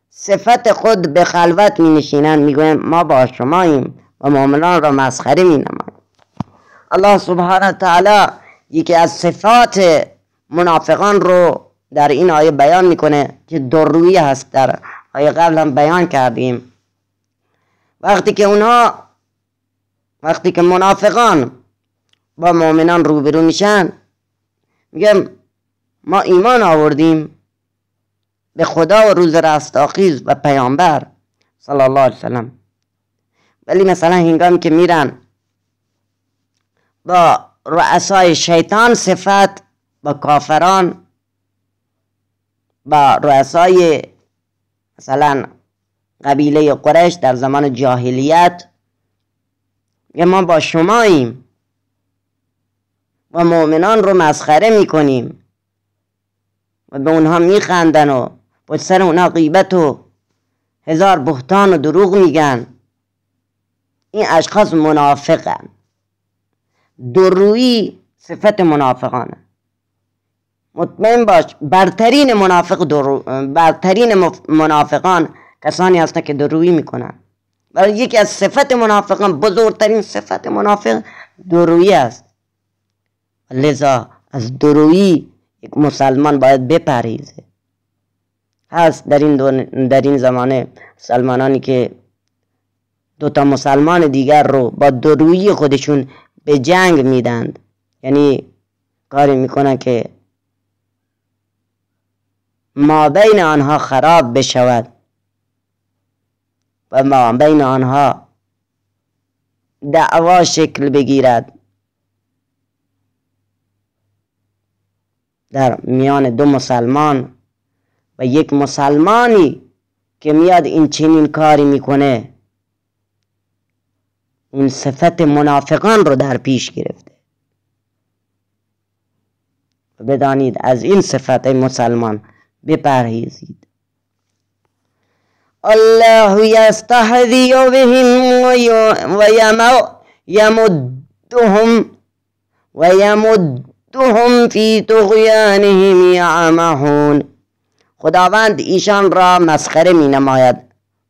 صفت خود به خلوت می نشینند، میگویند ما با شماییم و مؤمنان را مسخره می نمایند. الله سبحانه تعالی یکی از صفات منافقان رو در این آیه بیان میکنه که دورویی هست. در آیه قبل هم بیان کردیم وقتی که منافقان با مؤمنان روبرو میشن میگم ما ایمان آوردیم به خدا و روز رستاخیز و پیامبر صلی الله علیه وسلم، ولی مثلا هنگامی که میرن با رؤسای شیطان صفت، با کافران، با رؤسای مثلا قبیله قریش در زمان جاهلیت، میگه ما با شماییم و مؤمنان رو مسخره میکنیم و به اونها میخندن و پشت سر اونها غیبت و هزار بهتان و دروغ میگن. این اشخاص منافقن. دورویی صفت منافقانه. مطمئن باش برترین منافقان کسانی هستند که دورویی میکنن. برای یکی از صفت منافقان، بزرگترین صفت منافق دورویی است. لذا از دورویی یک مسلمان باید بپرهیزه. هست در این زمانه مسلمانانی که دوتا مسلمان دیگر رو با دورویی خودشون به جنگ میدند، یعنی کاری میکنن که ما بین آنها خراب بشود و ما بین آنها دعوا شکل بگیرد در میان دو مسلمان و یک مسلمانی که میاد این چنین کاری میکنه، این صفت منافقان رو در پیش گرفته. بدانید از این صفت مسلمان بپرهیزید. الله یستهزئ بهم و یمدهم فی طغیانهم یعمهون. خداوند ایشان را مسخره می نماید،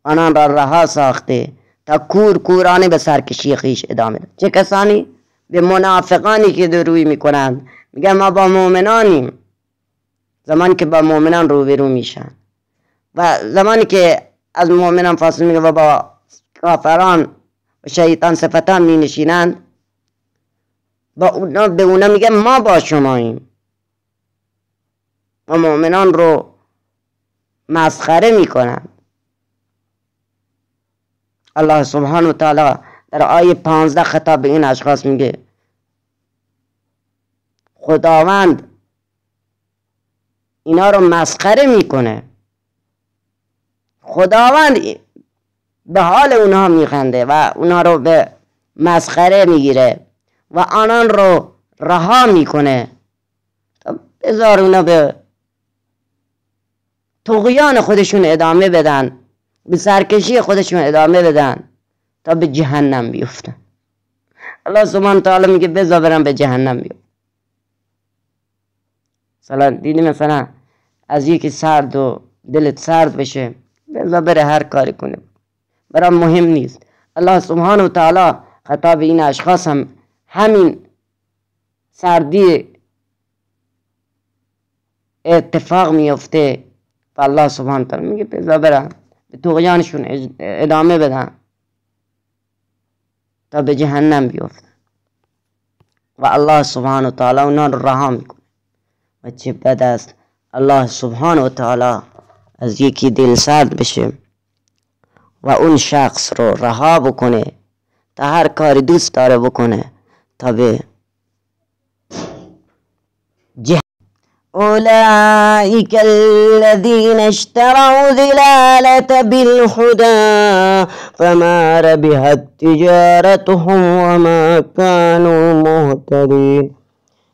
آنان را رها ساخته تا کورانه به سرکشی خویش ادامه دهند. چه کسانی؟ به منافقانی که درویی میکنند، میگن ما با مؤمنانیم، زمانی که با مؤمنان روبرو میشن و زمانی که از مؤمنان فاصله میگه و با کافران و شیطان صفتان می نشینند، به اونا میگه ما با شماییم و مؤمنان رو مسخره میکنند. الله سبحانه و تعالی در آیه 15 خطاب به این اشخاص میگه خداوند اینا رو مسخره میکنه، خداوند به حال اونها میخنده و اونها رو به مسخره میگیره و آنان رو رها میکنه تا بذار اونا به طغیان خودشون ادامه بدن، به سرکشی خودشون ادامه بدن تا به جهنم بیفتن. الله سبحانه تعالی میگه بذار برن به جهنم بیفتن. مثلا دیدی مثلا از یکی سرد و دلت سرد بشه، بذار بره هر کاری کنه، برام مهم نیست. الله سبحانه و تعالی خطاب این اشخاص هم همین سردی اتفاق میفته و الله سبحانه و تعالی میگه بذار برن به طغیانشون ادامه بدن تا به جهنم بیفتن. و الله سبحانه و تعالی اونا رو رها میکنه. و چه بد است الله سبحانه و تعالی از یکی دل سرد بشه و اون شخص رو رها بکنه تا هر کاری دوست داره بکنه تا به أولئك الذين اشتروا ضلالة بالهدى فما ربحت تجارتهم وما كانوا مهتدين.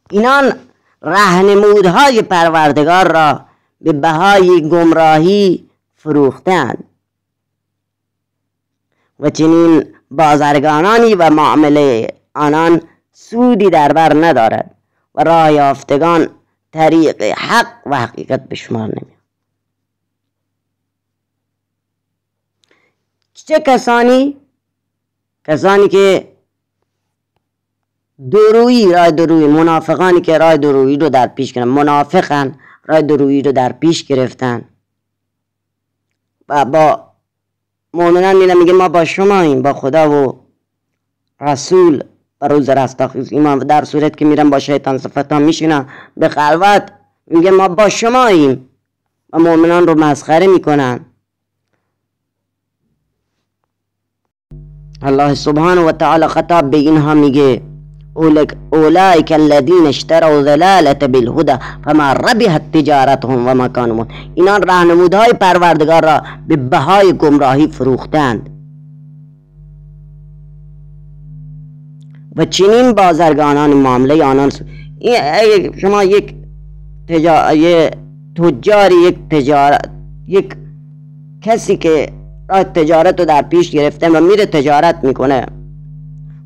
اینان راهنمودهای پروردگار را به بهای گمراهی فروختند و چنین بازرگانانی و معامله آنان سودی در بر ندارد و راه یافتگان طریق حق و حقیقت به شمار نمیاد. چه کسانی که درویی راه درویی، منافقانی که راه درویی رو در پیش گرفتن، منافقن راه درویی رو در پیش گرفتن و با مؤمنان میگه ما با شماییم، با خدا و رسول و روز رستاخیز ایمان. در صورت که میرن با شیطان صفتان میشینن به خلوت میگه ما با شماییم و مؤمنان رو مسخره میکنن. الله سبحانه و تعالی خطاب به اینها میگه اولئک الذین اشتروا ضلالة بالهدى فما ربحت تجارتهم و ما كانوا مهتدین. اینان راهنمودهای پروردگار را به بهای گمراهی فروختند و چنین بازرگانان معامله آنان شما یک تجاری، یک کسی که راه تجارت رو در پیش گرفته و میره تجارت میکنه،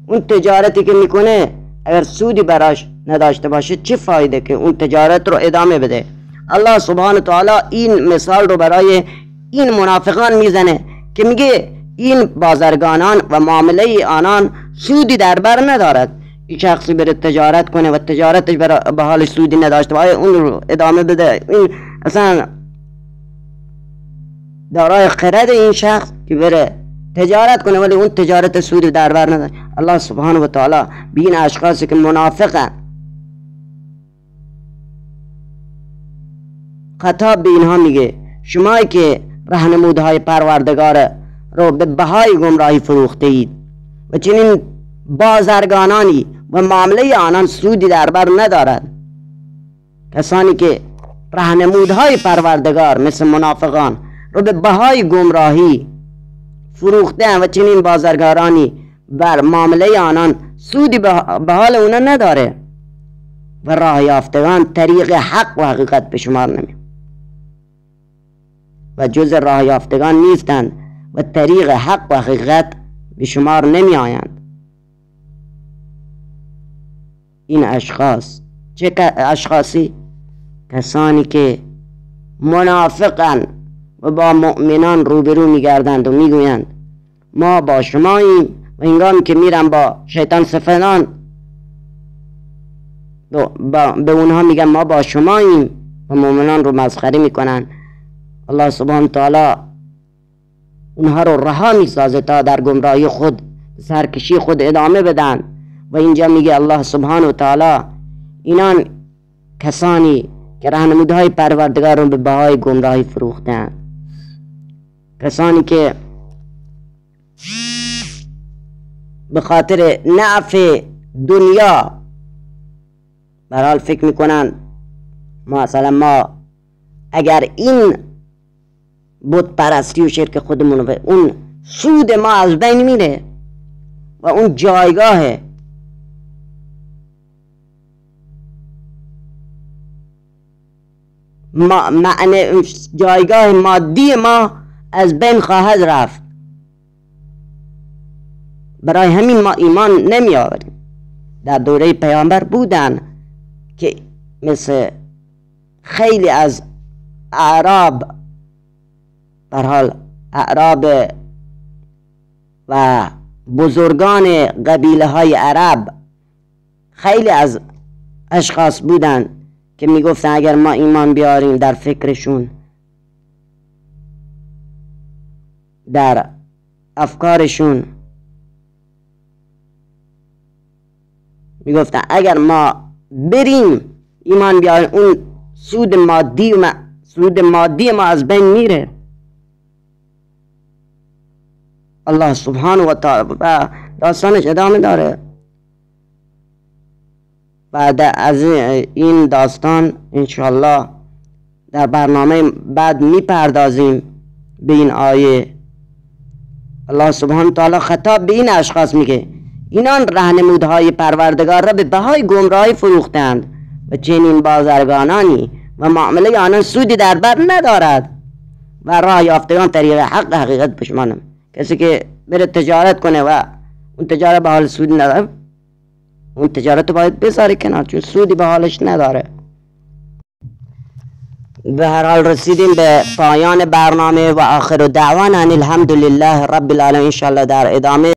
اون تجارتی که میکنه اگر سودی براش نداشته باشه چه فایده که اون تجارت رو ادامه بده؟ الله سبحانه تعالی این مثال رو برای این منافقان میزنه که میگه این بازرگانان و معامله آنان سودی در بر ندارد. این شخصی بره تجارت کنه و تجارتش به حال سودی نداشته باشه اون رو ادامه بده، این اصلا دارای خرد این شخص که بره تجارت کنه ولی اون تجارت سودی در بر نداره. الله سبحانه و تعالی به این اشخاصی که منافقن خطاب به اینها میگه شمایی که راهنمودهای پروردگار رو به بهای گمراهی فروخته اید و چنین بازرگانانی و معامله آنان سودی در بر ندارد. کسانی که راهنمودهای پروردگار مثل منافقان رو به بهای گمراهی فروخته و چنین بازرگانانی بر معامله آنان سودی به حال اونا نداره و راه یافتگان طریق حق و حقیقت به شمار نمیاد و جز راه یافتگان نیستند و طریق حق و حقیقت به شمار نمی آیند. این اشخاص چه اشخاصی؟ کسانی که منافقن و با مؤمنان روبرو میگردند و میگویند ما با شماییم و هنگامی که میرن با شیطان صفتان به اونها میگن ما با شماییم و مؤمنان رو مسخره میکنن. الله سبحانه تعالی اونها رو رها میسازه تا در گمراهی خود سرکشی خود ادامه بدن و اینجا میگه الله سبحانه تعالی اینان کسانی که راهنمودهای پروردگار رو به بهای گمراهی فروختن، کسانی که به خاطر نفع دنیا برحال فکر میکنن مثلا ما اگر این بت پرستی و شرک خودمون رو اون سود ما از بین میره و اون جایگاه معنی جایگاه مادی ما از بین خواهد رفت. برای همین ما ایمان نمی آوریم. در دوره پیامبر بودن که مثل خیلی از اعراب برحال اعراب و بزرگان قبیله های عرب، خیلی از اشخاص بودن که میگفتن اگر ما ایمان بیاریم در فکرشون، در افکارشون میگفتن اگر ما بریم ایمان بیاریم اون سود مادی ما از بین میره. الله سبحانه و تعالی و داستانش ادامه داره. بعد از این داستان انشاءالله در برنامه بعد میپردازیم به این آیه. الله سبحانه و تعالی خطاب به این اشخاص میگه اینان راهنمودهای پروردگار را به بهای گمراهی فروختند و چنین بازرگانانی و معامله آنان سودی در بر ندارد و راه یافتگان طریق حق حقیقت پشمانم. کسی که بره تجارت کنه و اون تجارت به حال سودی نداره اون تجارت باید بذاره کنار چون سودی به حالش نداره. به هر حال رسیدیم به پایان برنامه و آخر دعوانا الحمدلله رب العالمین. انشاءالله در ادامه